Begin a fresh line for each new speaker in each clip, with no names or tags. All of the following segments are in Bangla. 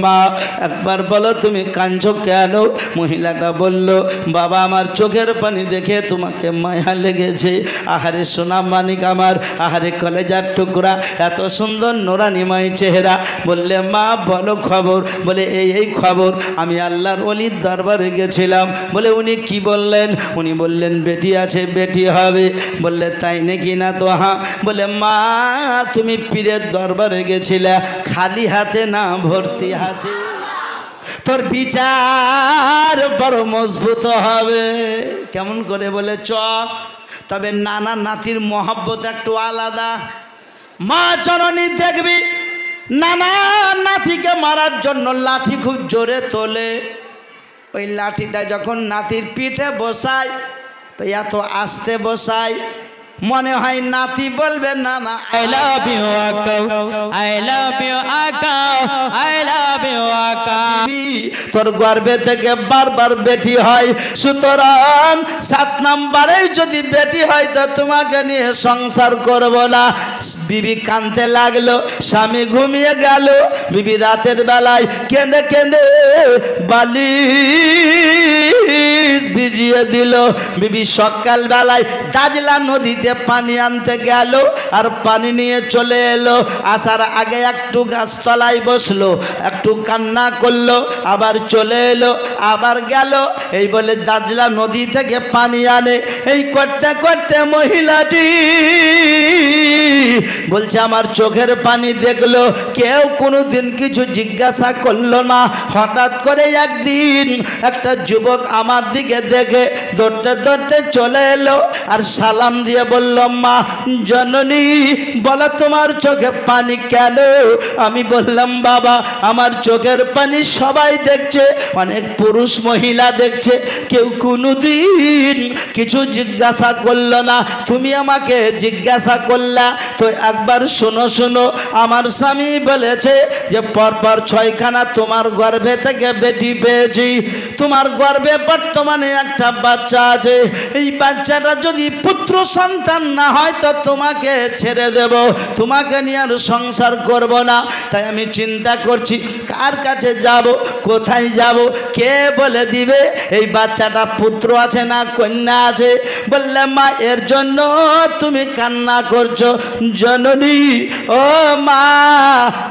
মা একবার বলো তুমি কাঁদছো কেন? মহিলাটা বলল, বাবা আমার চোখের পানি দেখে তোমাকে মায়া লেগেছে। আহারে সোনা মানিক আমার, আহারে কলেজার টুকরা, এত সুন্দর নোরানিময় চেহারা। বললে মা বলো খবর। বলে এই খবর, আমি আল্লাহর ওলির দরবারে গেছিলাম। বলে উনি কি বললেন? উনি বললেন বেটি আছে, বেটি হবে। বললে তাই নাকি? না তো হ্যাঁ। বলে মা তুমি পীরের দরবারে গেছিলে খালি হাতে না ভর্তি হাতে, তোর বিচার বড় মজবুত হবে। কেমন করে? বলে চক। তবে নানা নাতির মহব্বত একটু আলাদা। মা জননী দেখবি নানা নাতিকে মারার জন্য লাঠি খুব জোরে তোলে। ওই লাঠিটা যখন নাতির পিঠে বসায় তো এত আস্তে বসায়, মনে হয় নাতি বলবে না না আই লাভ ইউ আকা, আই লাভ ইউ আকা, আই লাভ ইউ আকা। তোর গর্ভে থেকে বারবার বেটি হয়, সুতরাং 7 নম্বরে যদি বেটি হয় তো তোমাকে নিয়ে সংসার করব না। বিবি কাঁদতে লাগলো, স্বামী ঘুমিয়ে গেল। বিবি রাতের বেলায় কেঁদে কেঁদে বালিশ ভিজিয়ে দিল। বিবি সকাল বেলায় দাজলা নদীতে পানি আনতে গেল, আর পানি নিয়ে চলে এলো। আসার আগে একটু গাছতলায় বসলো, একটু কান্না করলো, আবার চলে এলো, আবার গেল। এই বলে দাজলা নদী থেকে পানি আনে। এই করতে করতে মহিলাটি বলছে আমার চোখের পানি দেখলো, কেউ কোনোদিন কিছু জিজ্ঞাসা করলো না। হঠাৎ করে একদিন একটা যুবক আমার দিকে দেখে দৌড়তে দৌড়তে চলে এলো, আর সালাম দিয়ে বলল, মা জননী বলো তোমার চোখে পানি কেন? আমি বললাম, বাবা আমার চোখের পানি সবাই দেখছে, অনেক পুরুষ মহিলা দেখছে, কেউ কোনোদিন কিছু জিজ্ঞাসা করলো না, তুমি আমাকে জিজ্ঞাসা করলা। তো একবার শোনো শোনো, আমার স্বামী বলেছে যে পরপর 6খানা তোমার গর্ভে থেকে বেটি পেয়েছি। তোমার গর্ভে বর্তমানে একটা বাচ্চা আছে। এই বাচ্চাটা যদি পুত্র সন্তান না হয় তো তোমাকে ছেড়ে দেব, তোমাকে নিয়ে আর সংসার করব না। তাই আমি চিন্তা করছি কার কাছে যাব, কোথায় যাব, কে বলে দিবে এই বাচ্চাটা পুত্র আছে না কন্যা আছে? বললে মা এর জন্য তুমি কান্না করছো জননী। ও মা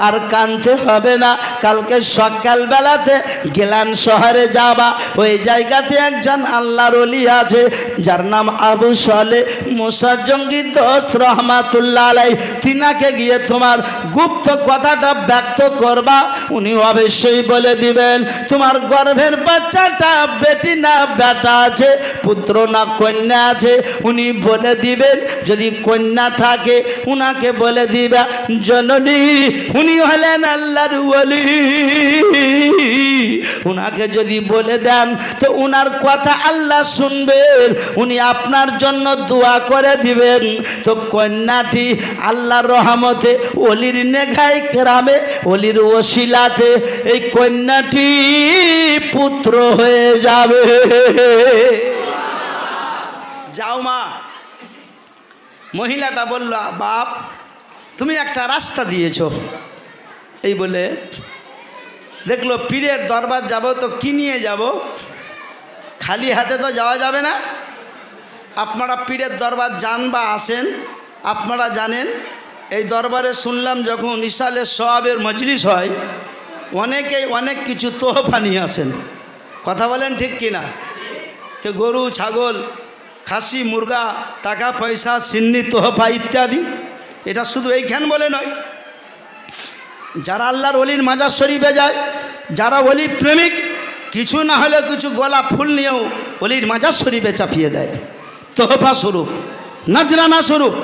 আর কাঁদতে হবে না, কালকে সকাল বেলাতে গেলান শহরে যাবা। ওই জায়গাতে একজন আল্লাহর ওলি আছে যার নাম আবু সালে মুসা জঙ্গি দোস্ত রহমাতুল্লাহ আলাই। তিনাকে গিয়ে তোমার গুপ্ত কথাটা ব্যক্ত করবা, উনি অবশ্যই বলে দিবেন তোমার গর্ভের বাচ্চাটা বেটি না বেটা আছে, পুত্র না কন্যা আছে। উনি বলে দিবেন, যদি কন্যা থাকে উনাকে বলে দিবা জননী উনি হলেন আল্লাহর ওলি। উনাকে যদি বলে দেন তো উনার কথা আল্লাহ শুনবেন, উনি আপনার জন্য দোয়া করে দিবেন। তো কন্যাটি আল্লাহর রহমতে ওলির নেঘায় কেরামে ওলির ওসিলাতে এই কন্যাটি পুত্র হয়ে যাবে। যাও মা। মহিলাটা বলল, বাপ তুমি একটা রাস্তা দিয়েছো। এই বলে দেখলো পীরের দরবার যাব তো কি নিয়ে যাব, খালি হাতে তো যাওয়া যাবে না। আপনারা পীরের দরবার যান বা আসেন, আপনারা জানেন এই দরবারে শুনলাম যখন ইসালে সওয়াবের মজলিস হয় অনেকেই অনেক কিছু তোহফা নিয়ে আসেন। কথা বলেন ঠিক কিনা? কে গরু ছাগল খাসি মুরগা টাকা পয়সা সিন্নি তোহফা ইত্যাদি। এটা শুধু এইখান বলে নয়, যারা আল্লাহর ওলির মাজার শরীফে যায়, যারা ওলি প্রেমিক, কিছু না হলেও কিছু গোলাপ ফুল নিয়েও ওলির মাজার শরীফে চাপিয়ে দেয় তোহফা স্বরূপ, নজরানা স্বরূপ।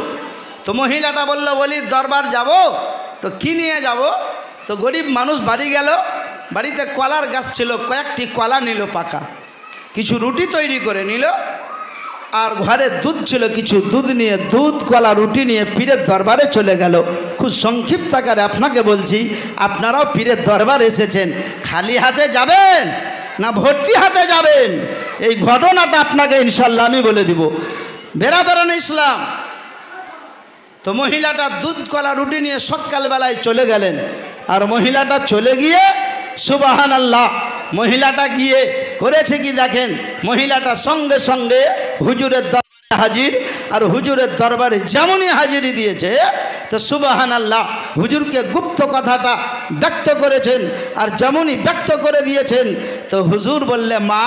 তো মহিলাটা বলল ওলির দরবার যাব তো কি নিয়ে যাব? তো গরিব মানুষ বাড়ি গেল, বাড়িতে কলার গাছ ছিল, কয়েকটি কলা নিল পাকা, কিছু রুটি তৈরি করে নিল, আর ঘরে দুধ ছিল কিছু, দুধ নিয়ে দুধ কলা রুটি নিয়ে পীরের দরবারে চলে গেল। খুব সংক্ষিপ্ত আকারে আপনাকে বলছি, আপনারাও পীরের দরবার এসেছেন, খালি হাতে যাবেন না ভর্তি হাতে যাবেন এই ঘটনাটা আপনাকে ইনশাল্লাহ আমি বলে দিব। বেরাদরান ইসলাম। তো মহিলাটা দুধ কলা রুটি নিয়ে সকালবেলায় চলে গেলেন, আর মহিলাটা চলে গিয়ে সুবহানাল্লাহ। মহিলাটা গিয়ে করেছে কি দেখেন, মহিলাটা সঙ্গে সঙ্গে হুজুরের দরবারে হাজির, আর হুজুরের দরবারে যেমনই হাজিরি দিয়েছে তো সুবহানাল্লাহ হুজুরকে গুপ্ত কথাটা ব্যক্ত করেছেন, আর যেমনই ব্যক্ত করে দিয়েছেন তো হুজুর বললে মা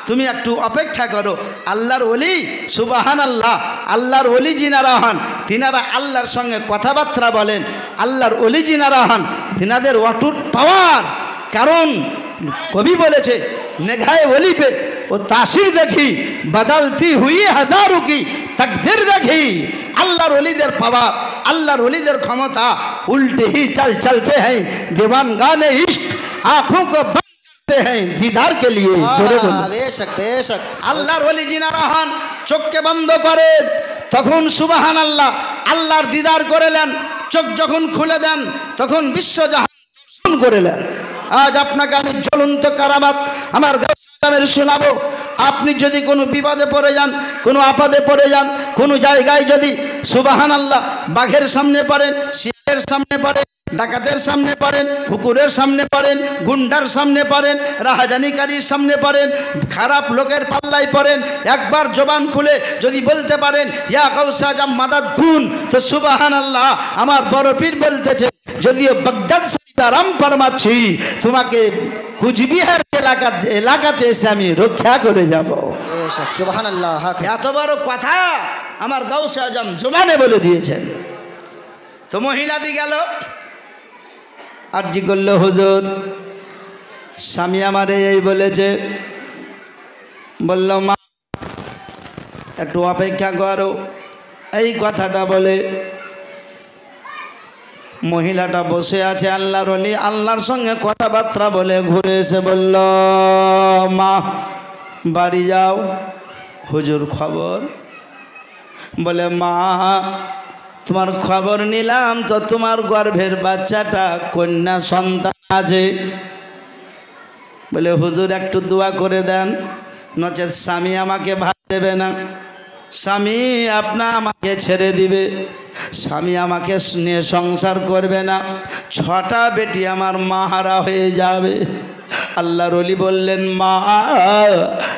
তুমি একটু অপেক্ষা করো, আল্লাহর ওলি সুবহানাল্লাহ, আল্লাহর ওলি যিনারা হন তিনারা আল্লাহর সঙ্গে কথাবার্তা বলেন, আল্লাহর ওলি যিনারা হন তিনাদের অটুট পাওয়ার, কারণ কবি বলেছে নেঘায়ে ওলি পে ও তাসির দেখি বদলতি হুই হাজারোं की तकदीर देखी। আল্লাহর ওলিদের পাওয়ার, আল্লাহর ওলিদের ক্ষমতা, উল্টে ही चल चलते हैं दीवानगाने इश्क आंखों को बंद करते हैं दीदार के लिए।
বেশক বেশক।
আল্লাহর ওলি যিনারা হন চোখকে বন্ধ করে তখন সুবহানাল্লাহ আল্লাহর দিদার করেলেন, চোখ যখন খুলে দেন তখন বিশ্বজাহান দর্শন করেলেন। আজ আপনাকে আমি জ্বলন্ত কারামাত আমার গাউসে আজমের শোনাবো। আপনি যদি কোনো বিপদে পড়ে যান, কোনো আপদে পড়ে যান, কোনো জায়গায় যদি সুবহানাল্লাহ বাঘের সামনে পড়েন, শিয়ালের সামনে পড়েন, ডাকাতের সামনে পড়েন, কুকুরের সামনে পড়েন, গুন্ডার সামনে পড়েন, রাহাজানিকারীর সামনে পড়েন, খারাপ লোকের পাল্লায় পড়েন, একবার জবান খুলে যদি বলতে পারেন ইয়া গাউসে আজম মাদাদ গুন, তো সুবহানাল্লাহ আমার বড় পীর বলতেছে যদিও বাগদাদ শরীফে আরাম ফরমাচ্ছি তোমাকে কুচবিহার এলাকাতে এসে আমি রক্ষা করে যাব।
সুবহানাল্লাহ।
এত বড় কথা আমার গাউসে আজম জবানে বলে দিয়েছেন। তো মহিলাটি গেল আরজি করলো হুজুর স্বামী আমারে এই বলেছে, বলল মা একটু অপেক্ষা করো, এই কথাটা বলে মহিলাটা বসে আছে আল্লাহর ওলি, আল্লাহর সঙ্গে কথাবার্তা বলে ঘুরে এসে বলল মা বাড়ি যাও, হুজুর খবর। বলে মা তোমার খবর নিলাম তো তোমার গর্ভের বাচ্চাটা কন্যা সন্তান আছে। বলে হুজুর একটু দোয়া করে দেন, নচেত স্বামী আমাকে ভাত দেবে না, স্বামী আপনা আমাকে ছেড়ে দিবে, স্বামী আমাকে নিয়ে সংসার করবে না, 6টা বেটি আমার মাহারা হয়ে যাবে। আল্লাহর ওলি বললেন মা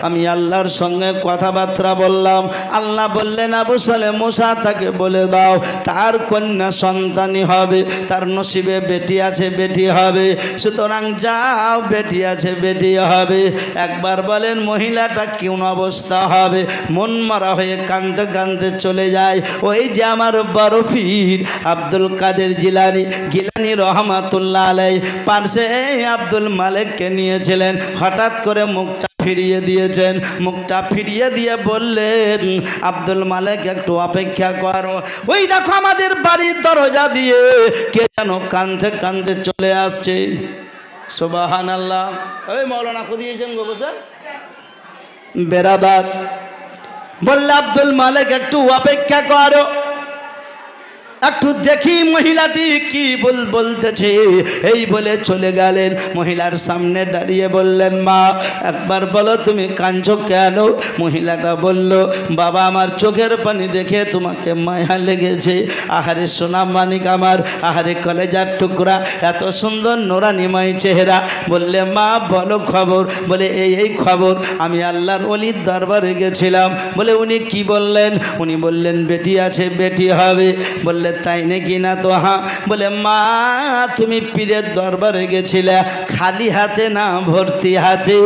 আমি আল্লাহর সঙ্গে কথাবার্তা বললাম, আল্লাহ বললেন আবু সালে মুসা তাকে বলে দাও তার কন্যা সন্তানই হবে, তার নসিবে বেটি আছে বেটি হবে, সুতরাং যাও বেটি আছে বেটি হবে। একবার বলেন মহিলাটা কোন অবস্থা হবে, মন মারা হয়ে কাঁদতে কাঁদতে চলে যায়। ওই যে আমার বড় পীর আব্দুল কাদের গিলানি রহমাতুল্লাহ আলাই পারসে আব্দুল মালিককে নিয়েছিলেন, হঠাৎ করে মুখটা ফিরিয়ে দিয়েছেন, মুখটা ফিরিয়ে দিয়ে বললেন আব্দুল মালিক একটু অপেক্ষা করো। ওই দেখো আমাদের বাড়ির দরজা দিয়ে কে যেন কাঁদতে কাঁদতে চলে আসছে। সুবহানাল্লাহ। ওই মৌলানা খুদিয়েছেন গো বসে বেরাদার বললে আব্দুল মালিক একটু অপেক্ষা করো, একটু দেখি মহিলাটি কি বলতেছে। এই বলে চলে গেলেন, মহিলার সামনে দাঁড়িয়ে বললেন মা একবার বলো তুমি কাঁদছো কেন? মহিলাটা বলল বাবা আমার চোখের পানি দেখে তোমাকে মায়া লেগেছে। আহারে সোনা মানিক আমার, আহারে কলেজার টুকরা, এত সুন্দর নোরানিময় চেহারা। বললে মা বলো খবর। বলে এই খবর, আমি আল্লাহর ওলির দরবারে গেছিলাম। বলে উনি কি বললেন? উনি বললেন বেটি আছে বেটি হবে। বললে তাই নাকি? না তো হ্যাঁ। বলে মা তুমি পীরের দরবারে গেছিলে খালি হাতে না ভর্তি হাতে?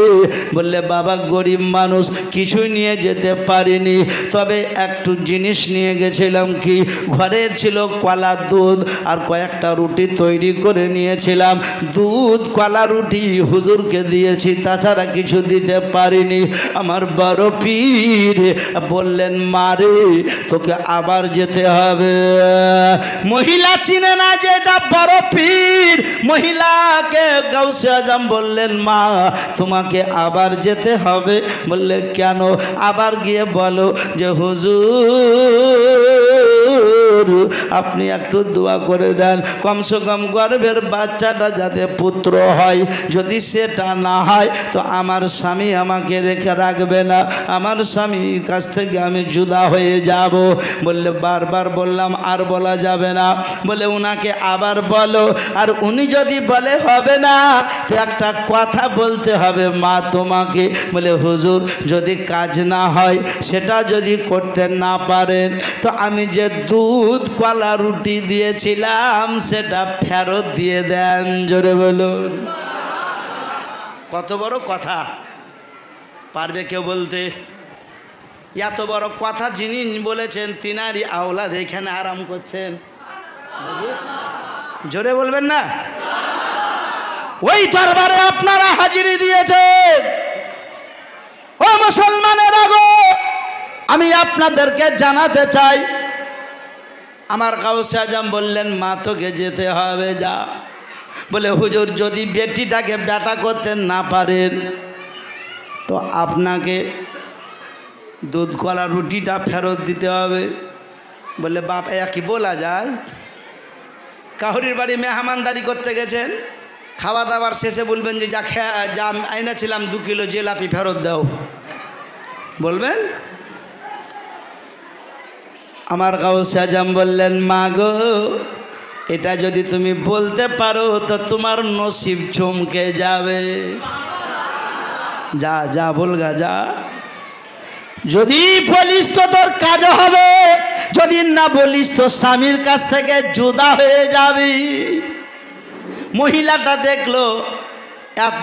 বললে বাবা গরিব মানুষ কিছু নিয়ে যেতে পারিনি, তবে একটু জিনিস নিয়ে গেছিলাম। কি ঘরের ছিল কলা দুধ আর কয়েকটা রুটি তৈরি করে নিয়েছিলাম, দুধ কলা রুটি হুজুরকে দিয়েছি, তাছাড়া কিছু দিতে পারিনি। আমার বড় পীর বললেন মারে তোকে আবার যেতে হবে। মহিলা চিনে না যে এটা বড় পীর। মহিলাকে গাউসে আজম বললেন মা তোমাকে আবার যেতে হবে। বললে কেন? আবার গিয়ে বলো যে হুজুর হুজুর আপনি একটু দোয়া করে দেন, কমসে কম গর্ভের বাচ্চাটা যাতে পুত্র হয়, যদি সেটা না হয় তো আমার স্বামী আমাকে রেখে রাখবে না, আমার স্বামীর কাছ থেকে আমি জুদা হয়ে যাব। বললে বারবার বললাম আর বলা যাবে না। বলে উনাকে আবার বলো, আর উনি যদি বলে হবে না তো একটা কথা বলতে হবে মা তোমাকে। বলে হুজুর যদি কাজ না হয়, সেটা যদি করতে না পারেন তো আমি যে দুধ কলা রুটি দিয়েছিলাম সেটা ফেরত দিয়ে দেন। জোরে বলুন। কত বড় কথা, পারবে কেউ বলতে? এত বড় কথা যিনি বলেছেন তিনারই আওলাদ এখানে আরাম করছেন। জোরে বলবেন না? ওই দরবারে আপনারা হাজিরি দিয়েছেন। ও মুসলমানের আগো, আমি আপনাদেরকে জানাতে চাই, আমার গাউসে আজম বললেন মা তোকে যেতে হবে, যা। বলে হুজুর যদি বেটিটাকে বেটা করতে না পারেন তো আপনাকে দুধ কলা রুটিটা ফেরত দিতে হবে। বলে বাপ কি বলা যায়? কাহুরির বাড়ি মেহমানদারি করতে গেছেন, খাওয়া দাওয়ার শেষে বলবেন যে যা আইনাছিলাম 2 কিলো জিলাপি ফেরত দাও, বলবেন? আমার গাউসে আজম বললেন মা গো, এটা যদি তুমি বলতে পারো তো তোমার নসিব চমকে যাবে। যা যা বলগা যা। যদি বলিস তো তোর কাজ হবে, যদি না বলিস তো স্বামীর কাছ থেকে জুদা হয়ে যাবি। মহিলাটা দেখলো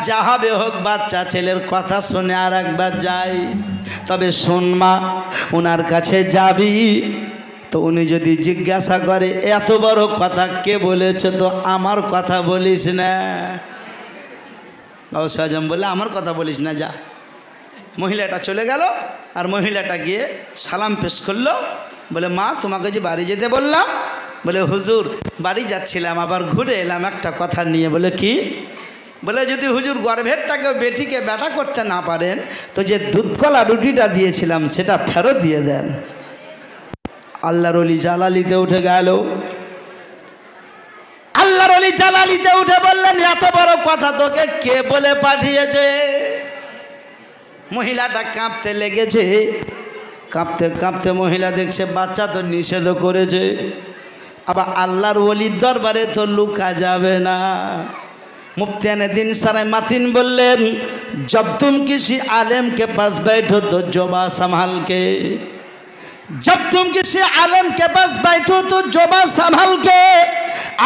যা হবে হোক, বাচ্চা ছেলের কথা শুনে আর একবার যাই। তবে শোন মা, ওনার কাছে যাবি তো উনি যদি জিজ্ঞাসা করে এত বড় কথা কে বলেছে, তো আমার কথা বলিস না। গাউসে আজম বলে আমার কথা বলিস না, যা। মহিলাটা চলে গেল, আর মহিলাটা গিয়ে সালাম পেশ করলো। বলে মা তোমাকে যে বাড়ি যেতে বললাম। বলে হুজুর বাড়ি যাচ্ছিলাম, আবার ঘুরে এলাম একটা কথা নিয়ে। বলে কি? বলে যদি হুজুর গর্ভেরটাকে বেটিকে বেটা করতে না পারেন তো যে দুধ কলা রুটিটা দিয়েছিলাম সেটা ফেরত দিয়ে দেন। আল্লাহর ওলি জালালিতে উঠে গেল। আল্লাহর ওলি জালালিতে উঠে বললেন এত বড় কথা তোকে কে বলে পাঠিয়েছে? মহিলাটা কাঁপতে লেগেছে। কাঁপতে কাঁপতে মহিলা দেখছে বাচ্চা তো নিষেধ করেছে, আবার আল্লাহর ওলির দরবারে তো লুকা যাবে না। मुफ्तियाने दिन सारे मातिन बोलें जब तुम किसी आलिम के पास बैठो तो जोबा संभाल के, जब तुम किसी आलिम के पास बैठो तो जोबा संभाल के।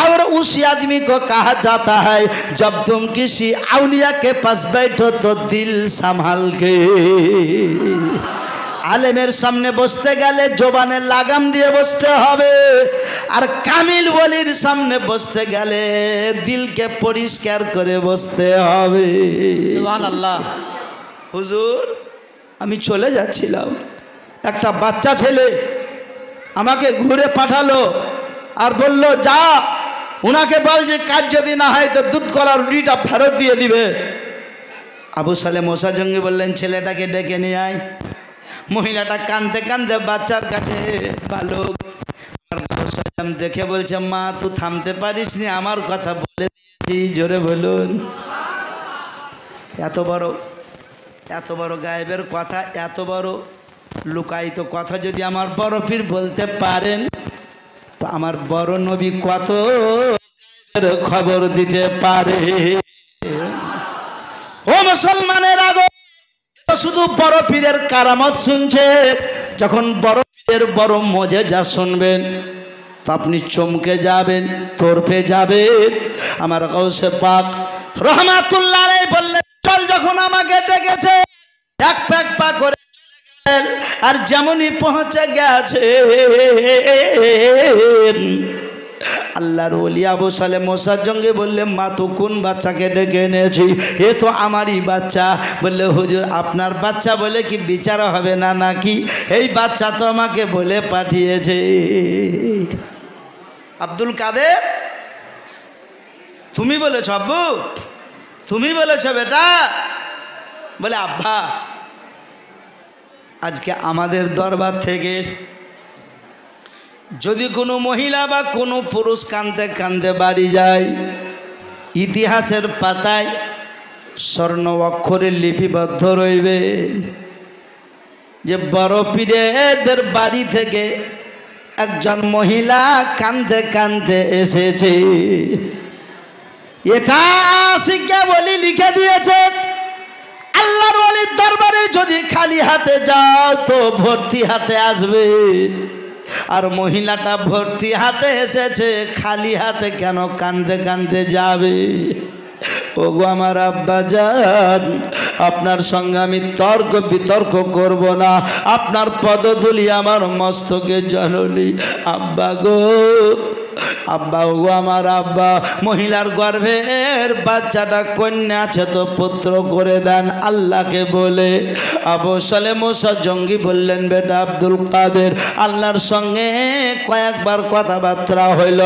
और उसी आदमी को कहा जाता है जब तुम किसी औलिया के पास बैठो तो दिल संभाल के। आलेमेर सामने बसते गेले जोबाने लागाम दिए बसते हबे, और कामिल वलिर सामने बसते गेले दिल के परिष्कार करे बसते हबे।
सुबहानाल्लाह।
हुजूर आमी चले जाच्छिलाम, একটা বাচ্চা ছেলে আমাকে ঘুরে পাঠালো আর বলল যা উনাকে বল যে কাজ যদি না হয় তো দুধ কলা রুটিটা ফেরত দিয়ে দিবে। আবু সালেম মোসা জঙ্গি বললেন ছেলেটাকে ডেকে নিয়ে আয়। মহিলাটা কাঁদতে কাঁদতে বাচ্চার কাছে বালক দেখে বলছে মা তুই থামতে পারিস নি, আমার কথা বলে দিয়েছি। জোরে বলুন। এত বড় গায়েবের কথা, এত বড় লুকায়িত কথা যদি আমার বড় পীর বলতে পারেন তো আমার বড় নবী কত খবর দিতে পারে। ও মুসলমানের আগো, শুধু বড় পীরের কারামত শুনছে, যখন বড় পীরের বড় মজেজা শুনবেন তো আপনি চমকে যাবেন, তরপে যাবেন। আমার গাউসে পাক রহমাতুল্লাহ আলাইহি বললেন চল, যখন আমাকে ডেকেছে এক প্যাক পা করে আর যেমনই পৌঁছে গেছে আল্লাহর ওলি আবু সালেম মোসা জঙ্গি বললেন মা তো কোন বাচ্চাকে ডেকে এনেছি? এ তো আমারই বাচ্চা। বললে হুজুর আপনার বাচ্চা বলে কি বিচার হবে না নাকি? এই বাচ্চা তো আমাকে বলে পাঠিয়েছে। আব্দুল কাদের তুমি বলেছ? আব্বু তুমি বলেছ বেটা? বলে আব্বা আজকে আমাদের দরবার থেকে যদি কোনো মহিলা বা কোনো পুরুষ কাঁদতে কাঁদতে বাড়ি যায়, ইতিহাসের পাতায় স্বর্ণ অক্ষরে লিপিবদ্ধ রইবে যে বড় পীরের বাড়ি থেকে একজন মহিলা কাঁদতে কাঁদতে এসেছে। এটা শিক্ষা বলি লিখে দিয়েছে, আল্লাহর ওলির দরবারে যদি খালি হাতে যাও তো ভর্তি হাতে আসবে। আর মহিলাটা ভর্তি হাতে এসেছে, খালি হাতে কেন কাঁদতে কাঁদতে যাবে? ওগো আমার আব্বাজান, আপনার সঙ্গে আমি তর্ক বিতর্ক করব না, আপনার পদধূলি আমার মস্তকে জননী। আব্বা গো, আব্বা ওগো আমার আব্বা, মহিলার গর্ভের বাচ্চাটা কন্যা আছে তো পুত্র করে দেন আল্লাহকে বলে। আবু সালেহ মুসা জঙ্গি বললেন, বেটা আব্দুল কাদের, আল্লাহর সঙ্গে কয়েকবার কথাবার্তা হইল,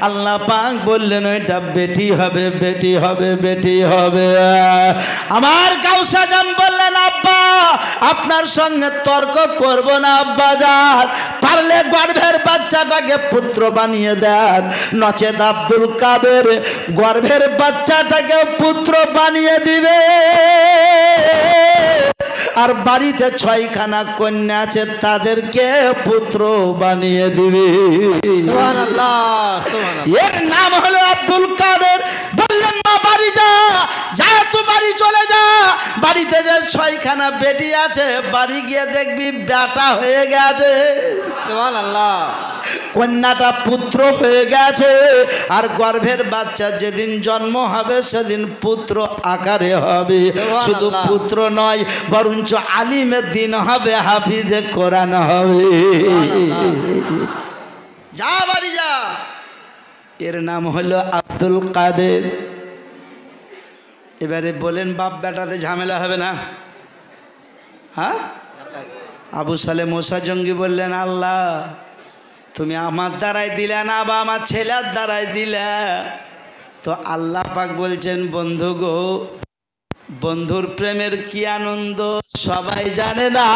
আল্লাহ পাক বললেন ওইটা বেটি হবে, বেটি হবে, বেটি হবে। আমার গাউসে আজম বললেন, আব্বা আপনার সঙ্গে তর্ক করব না আব্বা যান, পারলে গর্ভের বাচ্চাটাকে পুত্র বানিয়ে দেন, নচেত আব্দুল কাদের গর্ভের বাচ্চাটাকে পুত্র বানিয়ে দিবে। আর বাড়িতে 6খানা কন্যা আছে, তাদেরকে পুত্র বানিয়ে দিবে।
সুবহানাল্লাহ, সুবহানাল্লাহ।
এর নাম হলো আব্দুল কাদের। বললেন মা বাড়ি যা, যা তো বাড়ি চলে যা, বাড়িতে যে 6খানা বেটি আছে, বাড়ি গিয়ে দেখবি বেটা হয়ে গেছে,
সুবহানাল্লাহ।
কন্যাটা পুত্র হয়ে গেছে। আর গর্ভের বাচ্চা যেদিন জন্ম হবে সেদিন পুত্র আকারে হবে। শুধু পুত্র নয়, বরঞ্চ আলিমের দিন হবে, হাফিজে কোরআন হবে। যা বাড়ি যা। এর নাম হলো আব্দুল কাদের। এবারে বলেন বাপ বেটাতে ঝামেলা হবে না? হ্যাঁ? আবু সালেহ মুসা জঙ্গি বললেন, আল্লাহ তুমি আমার দ্বারাই দিলে না বা আমার ছেলের দ্বারাই দিলে? তো আল্লাহ পাক বলছেন, বন্ধু গো, বন্ধুর প্রেমের কি আনন্দ সবাই জানে না,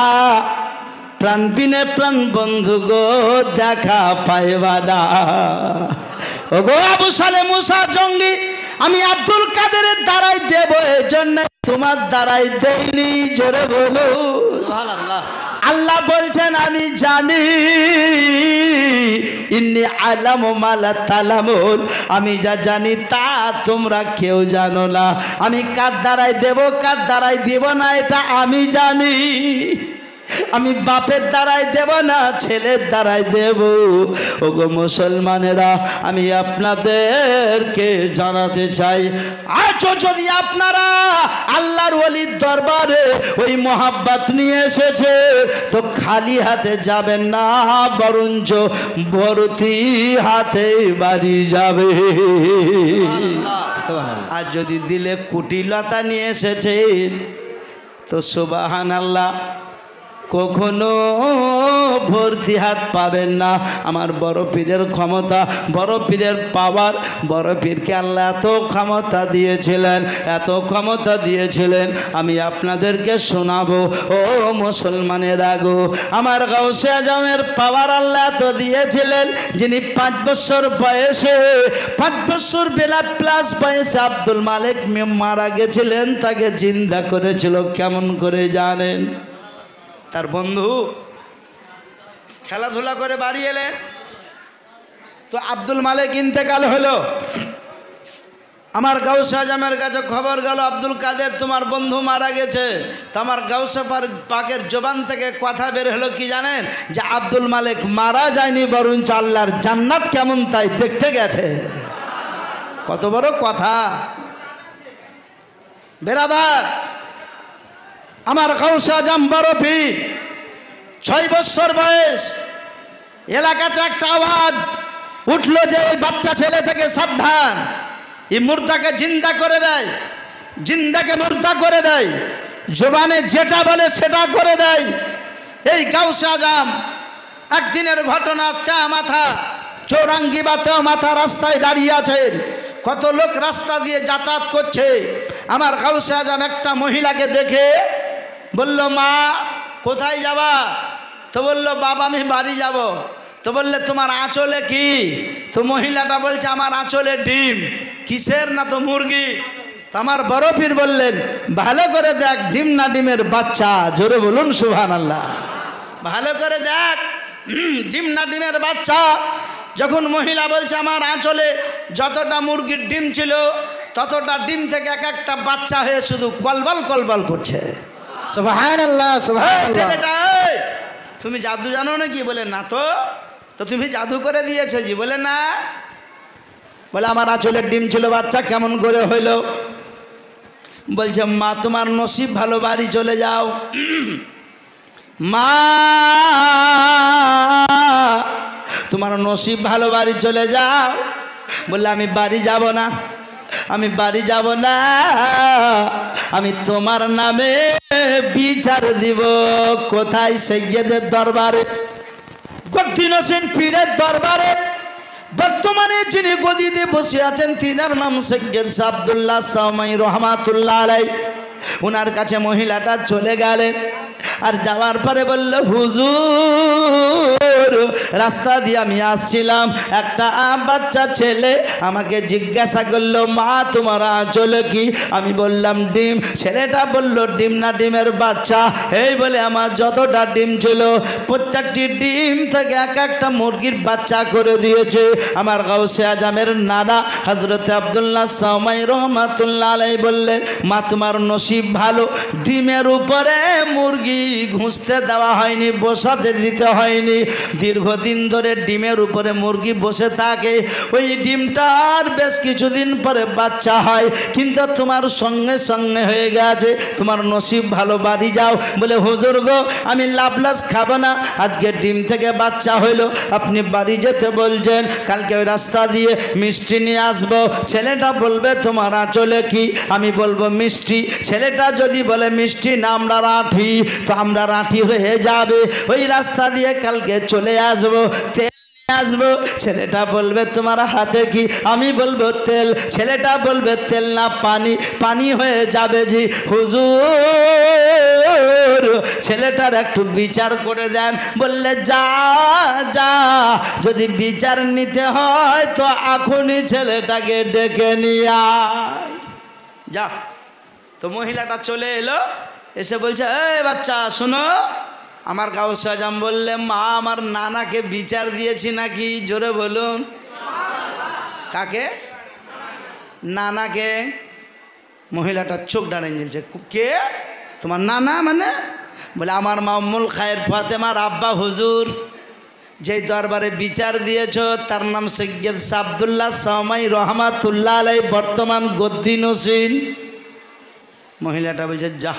প্রাণ বিনে প্রাণ বন্ধু গো দেখা পাইবা না। ও গো আবু সালেহ মুসা জঙ্গি, আমি আব্দুল কাদেরের দ্বারাই দেব, এই জন্য তোমার দ্বারাই দেইনি। জোরে বলো
সুবহানাল্লাহ।
আল্লাহ বলছেন, আমি জানি, ইন্নী আলামু মা লা তালামুন, আমি যা জানি তা তোমরা কেউ জানো না। আমি কার দ্বারাই দেব, কার দ্বারাই দেব না, এটা আমি জানি। আমি বাপের দ্বারাই দেব না, ছেলের দ্বারাই দেব। ওগো মুসলমানেরা, আমি আপনাদেরকে জানাতে চাই, আজও যদি আপনারা আল্লাহর ওলির দরবারে ওই মোহাব্বত নিয়ে এসেছে, তো খালি হাতে যাবেন না, বরঞ্চ ভর্তি হাতে বাড়ি যাবে। আর যদি দিলে কুটিলতা নিয়ে এসেছেন, তো সুবহানাল্লাহ, কখনো ভর্তি হাত পাবেন না। আমার বড় পীরের ক্ষমতা, বড় পীরের পাওয়ার, বড় পীরকে আল্লাহ এত ক্ষমতা দিয়েছিলেন, এত ক্ষমতা দিয়েছিলেন, আমি আপনাদেরকে শোনাবো। ও মুসলমানের আগো, আমার গাউসে আজমের পাওয়ার আল্লাহ এত দিয়েছিলেন, যিনি 5 বছর বয়সে, 5 বছর বেলা প্লাস বয়সে আব্দুল মালিক মারা গেছিলেন, তাকে জিন্দা করেছিল কেমন করে জানেন? তার বন্ধু খেলাধুলা করে বাড়ি এলেন, তো আব্দুল মালিক ইন্তেকাল হলো। আমার গাউসে আজমের কাছে খবর গেল, আব্দুল কাদের তোমার বন্ধু মারা গেছে। তো আমার গাউসে পাকের জবান থেকে কথা বের হলো কি জানেন? যে আব্দুল মালিক মারা যায়নি, বরঞ্চ আল্লাহর জান্নাত কেমন তাই দেখতে গেছে। কত বড় কথা বেরাদার! আমার গাউসে আজম বড় পীর, 6 বছর বয়স, এলাকাতে একটা আওয়াজ উঠলো যে এই বাচ্চা ছেলে থেকে সাবধান, এই মুর্দাকে জিন্দা করে দেয়, জিন্দাকে মুর্দা করে দেয়, জবানে যেটা বলে সেটা করে দেয়। এই গাউসে আজম একদিনের ঘটনা, মাথা চৌরাঙ্গি বা মাথা রাস্তায় দাঁড়িয়ে আছেন, কত লোক রাস্তা দিয়ে যাতায়াত করছে। আমার গাউসে আজম একটা মহিলাকে দেখে বলল, মা কোথায় যাবা? তো বলল, বাবা আমি বাড়ি যাব। তো বললে তোমার আঁচলে কি? তো মহিলাটা বলছে আমার আঁচলে ডিম। কিসের? না তো মুরগি। তো আমার বড় পীর বললেন ভালো করে দেখ ডিম না ডিমের বাচ্চা। জোরে বলুন সুবহানাল্লাহ। ভালো করে দেখ ডিম না ডিমের বাচ্চা। যখন মহিলা বলছে আমার আঁচলে যতটা মুরগির ডিম ছিল ততটা ডিম থেকে এক একটা বাচ্চা হয়ে শুধু কলবল কলবল করছে।
সুবহানাল্লাহ
এই
সুবহানাল্লাহ।
ছেলেটা, এই, তুমি জাদু জানো নাকি? বলে না। তো তো তুমি জাদু করে দিয়েছো জি? বলে না। বলে আমার আঁচলের ডিম ছিল বাচ্চা কেমন করে হইলো? বলছে মা তোমার নসিব ভালো, বাড়ি চলে যাও। মা তোমার নসিব ভালো, বাড়ি চলে যাও। বললে আমি বাড়ি যাব না, আমি বাড়ি যাব না, আমি তোমার নামে বিচার দিব। কোথায়? সৈয়দের দরবারে, গদ্দি নসীন পীরের দরবারে। বর্তমানে যিনি গদিতে বসে আছেন তিনার নাম সৈয়দ আব্দুল্লাহ সামাই রহমাতুল্লাহ আলাই। ওনার কাছে মহিলাটা চলে গেলেন। আর যাওয়ার পরে বলল হুজুর রাস্তা দিয়ে আমি আসছিলাম, একটা বাচ্চা ছেলে আমাকে জিজ্ঞাসা করলো মা তোমার আঁচলে কি? আমি বললাম ডিম। ছেলেটা বলল ডিম না ডিমের বাচ্চা? এই বলে আমার যতটা ডিম ছিল প্রত্যেকটি ডিম থেকে এক একটা মুরগির বাচ্চা করে দিয়েছে। আমার গাউসে আজমের নানা হযরত আব্দুল্লাহ সামাই রহমাতুল্লাহ আলাই বললেন মা তোমার নসিব ভালো, ডিমের উপরে মুরগি ঘুষতে দেওয়া হয়নি, বসাতে দিতে হয়নি। দীর্ঘদিন ধরে ডিমের উপরে মুরগি বসে থাকে, ওই ডিমটার বেশ কিছুদিন পরে বাচ্চা হয়, কিন্তু তোমার সঙ্গে সঙ্গে হয়ে গেছে। তোমার নসিব ভালো, বাড়ি যাও। বলে হুজুর গো আমি লাভলাস খাবো না, আজকে ডিম থেকে বাচ্চা হইলো, আপনি বাড়ি যেতে বলছেন, কালকে ওই রাস্তা দিয়ে মিষ্টি নিয়ে আসবো। ছেলেটা বলবে তোমার আঁচলে কি? আমি বলবো মিষ্টি। ছেলেটা যদি বলে মিষ্টি না আমরা রাঠি, তো আমরা রাঠি হয়ে যাবে। ওই রাস্তা দিয়ে কালকে চলে আসবো, তেল নিয়ে আসবো। ছেলেটা বলবে তোমার হাতে কি? আমি বলবো তেল। ছেলেটা বলবে তেল না পানি, পানি হয়ে যাবে জি। হুজুর ছেলেটার একটু বিচার করে দেন। বললে যা যা, যদি বিচার নিতে হয় তো এখনই ছেলেটাকে ডেকে নিয়ে আয়। যা। তো মহিলাটা চলে এলো, এসে বলছে এই বাচ্চা শোনো, আমার গাউসে আজম বললে মা আমার নানাকে বিচার দিয়েছি নাকি? জোরে বলুন। কাকে? নানাকে। মহিলাটা চোখ দাঁড়িয়ে জ্বলছে। কে? তোমার নানা মানে? বলে আমার মা উম্মুল খায়ের ফাতেমার আব্বা হুজুর, যেই দরবারে বিচার দিয়েছ তার নাম সৈয়দ আব্দুল্লাহ সামাই রহমাতুল্লাহ আলাই, বর্তমান গদ্দি নসীন। মহিলাটা বলছে যা।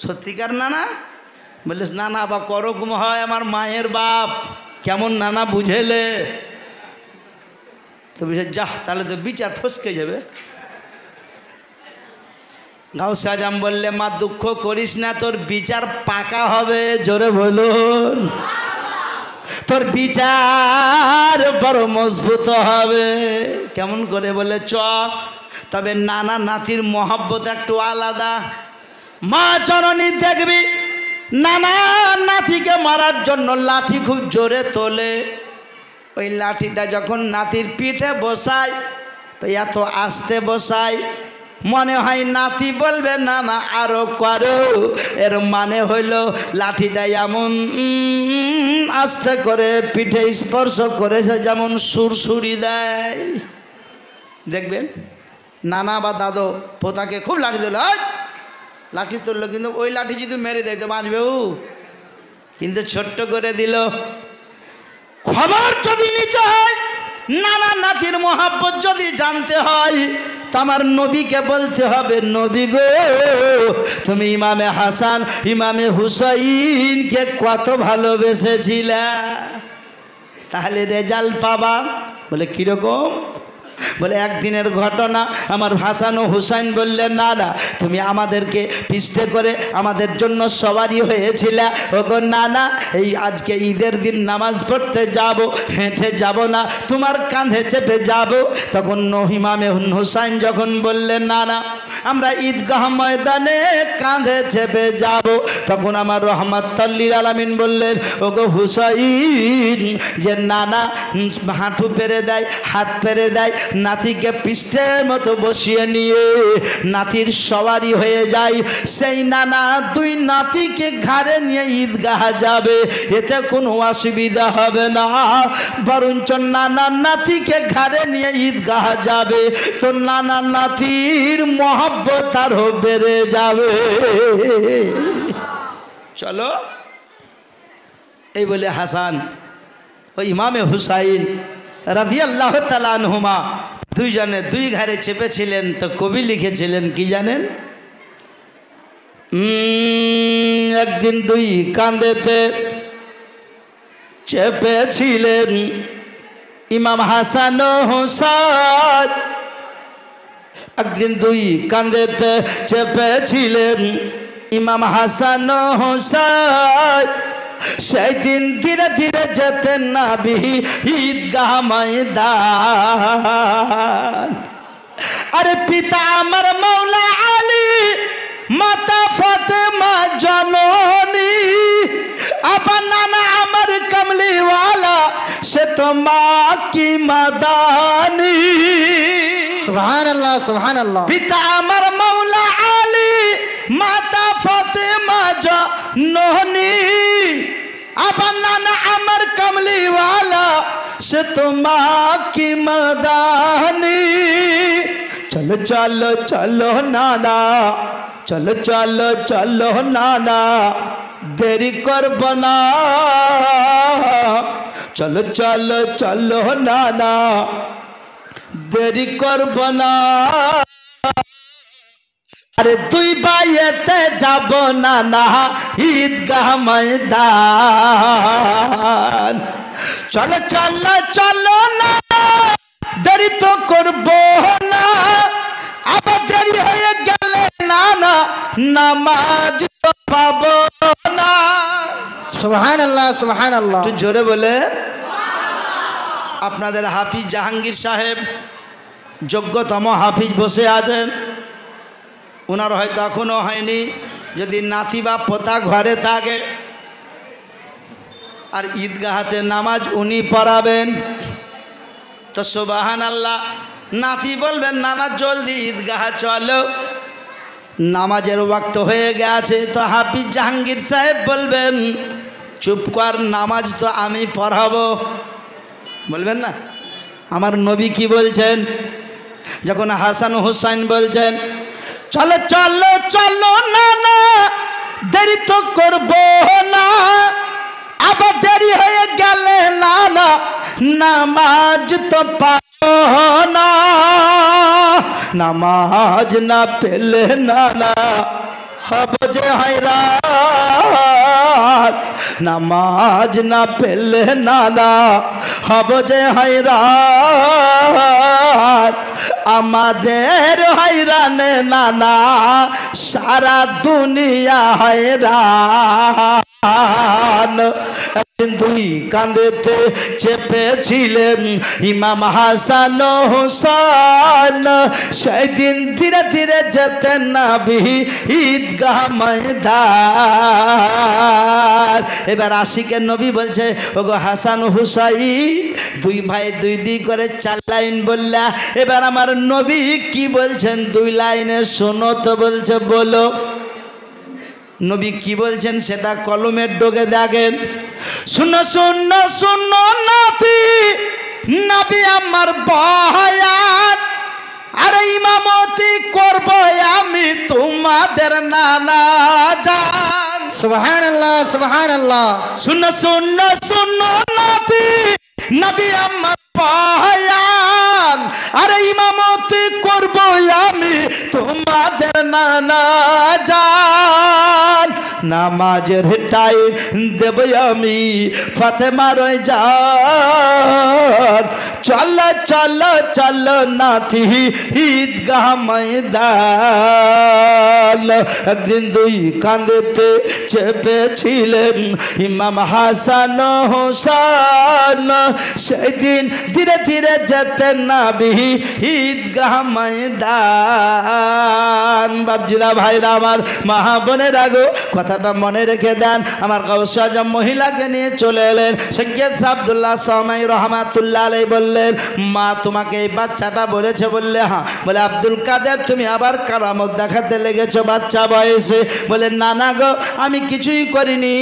সত্যিকার নানা? বললে নানা বা করকম হয়, আমার মায়ের বাপ। কেমন নানা বুঝেলে? তো বলছে যা, তাহলে তো বিচার ফসকে যাবে। গাউসে আজম বললে মা দুঃখ করিস না, তোর বিচার পাকা হবে। জোরে বলুন। তোর বিচার বড় মজবুত হবে। কেমন করে? বলে চ। তবে নানা নাতির মহব্বত একটু আলাদা। মা জননী দেখবি নানা নাতিকে মারার জন্য লাঠি খুব জোরে তোলে। ওই লাঠিটা যখন নাতির পিঠে বসায় তো এত আস্তে বসায়, মনে হয় নাতি বলবে না না আরো করো। এর মানে হইল লাঠিটা এমন আস্তে করে পিঠে স্পর্শ করেছে যেমন সুরসুরি দেয়। দেখবেন নানা বা দাদু পোতাকে খুব লাঠি দিল, লাঠি তুললো, কিন্তু ওই লাঠি যদি মেরে দেয় তো বাঁচবেও, কিন্তু ছোট্ট করে দিল। খবর যদি নিতে হয়, নানা নাতির মহাব্বত যদি জানতে হয়, তো আমার নবীকে বলতে হবে নবী গো তুমি ইমামে হাসান ইমামে হুসাইনকে কত ভালোবেসেছিলে, তাহলে রেজাল্ট পাবা। বলে কীরকম? বলে একদিনের ঘটনা। আমার হাসান ও হুসাইন বললেন, না না, তুমি আমাদেরকে পিষ্টে করে আমাদের জন্য সবারই হয়েছিল। ওগো না না, এই আজকে ঈদের দিন নামাজ পড়তে যাব, হেঁটে যাব না, তোমার কাঁধে চেপে যাব। তখন ইমামে হুসাইন যখন বললেন, না না, আমরা ঈদগাহ ময়দানে কাঁধে চেপে যাব, তখন আমার রহমাতুল্লিল আলামিন বললেন, ওগো হুসাইন, যে নানা হাঁটু পেরে দেয়, হাত পেরে দেয়, নাতিকে পৃষ্ঠের মতো বসিয়ে নিয়ে নাতির সওয়ারি হয়ে যায়। সেই নানা দুই নাতিকে ঘাড়ে নিয়ে ঈদগাহ যাবে, এতে কোনো অসুবিধা হবে না। বরঞ্চ নানা নাতিকে ঘাড়ে নিয়ে ঈদগাহ যাবে তো নানা নাতির মহব্বত আরো বেড়ে যাবে। চলো, এই বলে হাসান ও ইমামে হুসাইন রাদিয়াল্লাহু তাআলা আনহুমা দুইজনে দুই ঘাড়ে চেপেছিলেন। তো কবি লিখেছিলেন কি জানেন? একদিন দুই কাঁধেতে চেপেছিলেন ইমাম হাসান ও হুসাইন, একদিন দুই কাঁধেতে চেপেছিলেন ইমাম হাসান ও হুসাইন। সেই দিন ধীরে ধীরে যেতেন নবী ঈদগাহ ময়দান। আরে পিতা আমার মৌলা আলী, মাতা ফাতেমা জননী, আবার নানা আমার কমলিওয়ালা, সে তো মা কি মাদানী।
সুবহানাল্লাহ, সুবহানাল্লাহ।
পিতা আমার মৌলা আলী, মাতা ফাতেমা জননী, আবার নানা আমার কমলিওয়ালা, সে তো মা কি মাদানী। চলো চলো চলো নানা, চলো চলো চলো নানা, দেরি করব না। চলো চলো চলো নানা, দেরি করব না। আরে দুই বাইতে যাব না না ঈদগাহ ময়দান। চলো চলো চলো না, দেরি তো করব না। আবার দেরি হয়ে গেলে না না নামাজ তো পাবো না।
সুবহানাল্লাহ, সুবহানাল্লাহ।
একটু জোরে বলে। আপনাদের হাফিজ জাহাঙ্গীর সাহেব যোগ্যতম হাফিজ বসে আছেন, ওনার হয়তো এখনো হয়নি। যদি নাতি বা পোতা ঘরে থাকে আর ঈদগাহাতে নামাজ উনি পড়াবেন তো সুবহানাল্লাহ। নাতি বলবেন, নানা জলদি ঈদগাহ চলো, নামাজের ওয়াক্ত হয়ে গেছে। তো হাফিজ জাহাঙ্গীর সাহেব বলবেন, চুপ কর, নামাজ তো আমি পড়াবো। বলবেন না? আমার নবী কি বলছেন? যখন হাসান হুসাইন বলছেন, চলো চলো চলো না না, দেরি তো করবো না। আবার দেরি হয়ে গেলে না না নামাজ তো পাবো না। নামাজ না পেলে না না হব যে হয়রান। নামাজ না পেলে না না হব যে হয়রান। আমাদের হয়রানে নানা সারা দুনিয়া হয়রান। একদিন দুই কাঁধেতে চেপেছিলেন ইমাম হাসান ও হুসাইন। সেই দিন ধীরে ধীরে যেতেন নবী ঈদগাহ ময়দান। এবার আশিকের নবী বলছে, ওগো হাসান হুসাইন, দুই ভাই দুই দিক করে 4 লাইন বললা। এবার আমার নবী কি বলছেন 2 লাইনে শোনো তো। বলছে, বলো। নবী কি বলছেন সেটা কলমের ডোকে দেখেন। শুনো শুনো শুনো নাতি, নবী আমার বয়ান, আরে ইমামতি করব আমি তোমাদের নানা জান।
সুবহানাল্লাহ, সুবহানাল্লাহ।
শুনো শুনো শুনো নাতি, নবী আমার বয়ান, আরে ইমামতি করব আমি তোমাদের নানা জান। নামাজের টাইম দেব আমি ফাতেমার জান চল চল চল নাতি ঈদগাহ ময়দান একদিন দুই কাঁধেতে চেপেছিলেন ইমাম হাসান হোসেন সেদিন ধীরে ধীরে যেতেন নবী ঈদগাহ ময়দান বাপজিরা ভাইরা আমার মা বোনেরা গো কথাটা মনে রেখে দেন আমার গাউসে আজম মহিলাকে নিয়ে চলে এলেন সৈয়দ আব্দুল্লাহ সামাই রহমাতুল্লাহ আলাইহি বললেন মা তোমাকে এই বাচ্চাটা বলেছে বললে হ্যাঁ বলে আব্দুল কাদের তুমি আবার কারামত দেখাতে লেগেছো বাচ্চা বয়সে বলে না না গো আমি কিছুই করিনি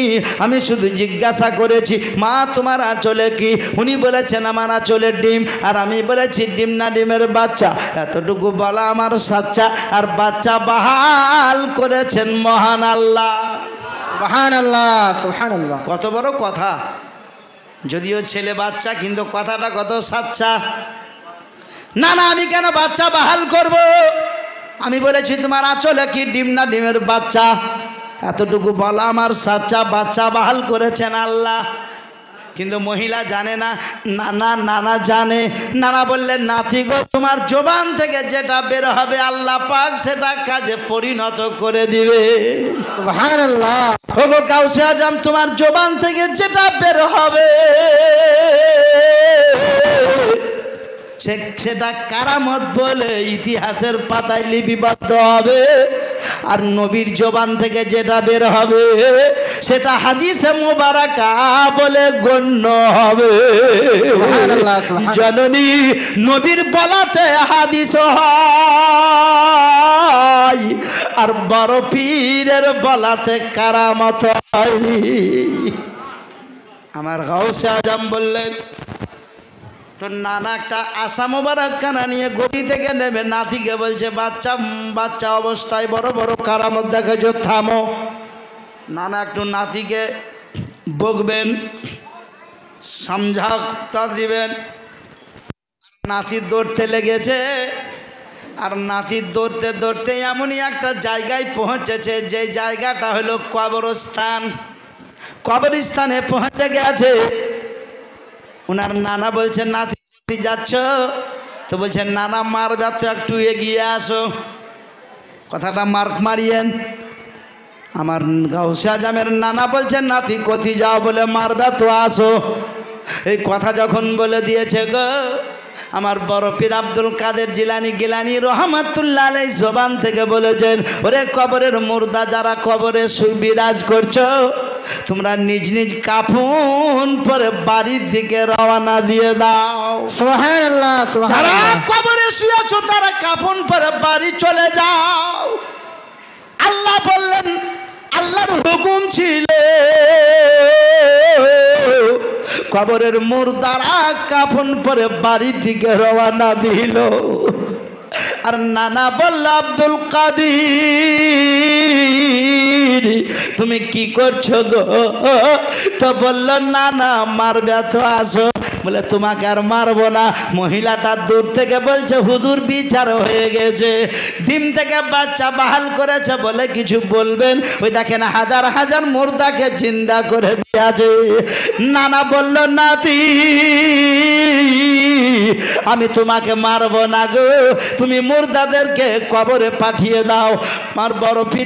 আমি শুধু জিজ্ঞাসা করেছি মা তোমার আঁচলে কি উনি বলেছেন আমার আঁচলের ডিম আর আমি বলেছি ডিম না ডিমের বাচ্চা এতটুকু বলা আমার সাচ্চা আর বাচ্চা বাহাল করেছেন মহান আল্লাহ
সুবহানাল্লাহ সুবহানাল্লাহ
কত বড় কথা যদিও ছেলে বাচ্চা কিন্তু কথাটা কত সাচ্চা না না আমি কেন বাচ্চা বাহাল করব আমি বলেছি তোমার আঁচলে কি ডিম না ডিমের বাচ্চা এতটুকু বলা আমার সাচ্চা বাচ্চা বাহাল করেছেন আল্লাহ কিন্তু মহিলা জানে না নানা নানা জানে নানা বললেন নাতি গো তোমার জবান থেকে যেটা বের হবে আল্লাহ পাক সেটা কাজে পরিণত করে দিবে
সুবহানাল্লাহ
ওগো গাউসে আজম তোমার জবান থেকে যেটা বের হবে সেটা কারামত বলে ইতিহাসের পাতায় লিপিবদ্ধ হবে আর নবীর জবান থেকে যেটা বের হবে সেটা হাদিসে মুবারাকা বলে গণ্য হবে
সুবহানাল্লাহ সুবহানাল্লাহ
জননী নবীর বলাতে হাদিস হয় আর বড় পীরের বলাতে কারামত হয় আমার গাউসে আজম বললেন তো নানা একটা আশা মোবারক কানা নিয়ে গদি থেকে নেবে নাতিকে বলছে বাচ্চা বাচ্চা অবস্থায় বড় বড় কারামত দেখেছো থামো নানা একটু নাতিকে বকবেন সমঝাতা দিবেন নাতি দৌড়তে লেগেছে আর নাতি দৌড়তে দৌড়তে এমনই একটা জায়গায় পৌঁছেছে যে জায়গাটা হলো কবরস্থান কবরস্থানে পৌঁছে গেছে ওনার নানা বলছেন নাতি যাচ্ছ তো বলছেন নানা মারবে তো একটু এগিয়ে আসো কথাটা মার্ক মারিয়েন আমার গাউসে আজমের নানা বলছেন নাতি কোথায় যাও বলে মারবে তো আসো এই কথা যখন বলে দিয়েছে গো আমার বড় পীর আব্দুল কাদের জিলানী গিলানী রহমাতুল্লাহ আলাইহি জবান থেকে বলেছেন ওরে কবরের মুর্দা যারা কবরে বিরাজ করছো তোমরা নিজ নিজ কাফন পরে বাড়ির দিকে রওনা দিয়ে দাও
সুবহানাল্লাহ
যারা
সুবহানাল্লাহ
কবরে শুয়ে আছো তারা কাফন পরে বাড়ি চলে যাও আল্লাহ বললেন আল্লাহর হুকুম ছিল কবরের মুর্দারা কাফন পরে বাড়ির দিকে রওনা দিল আর নানা বলল আব্দুল কাদের তুমি কি করছো গো তো বলল নানা মারবে তো আসো বলে তোমাকে আর মারবো না মহিলাটা দূর থেকে বলছে হুজুর বিচার হয়ে গেছে ডিম থেকে বাচ্চা বাহাল করেছে বলে কিছু বলবেন ওই দেখেন হাজার হাজার মুর্দাকে জিন্দা করে দিয়েছে নানা বলল নাতি আমি তোমাকে মারবো না গো তুমি মুর্দাদেরকে কবরে পাঠিয়ে দাও আমার বড় পীর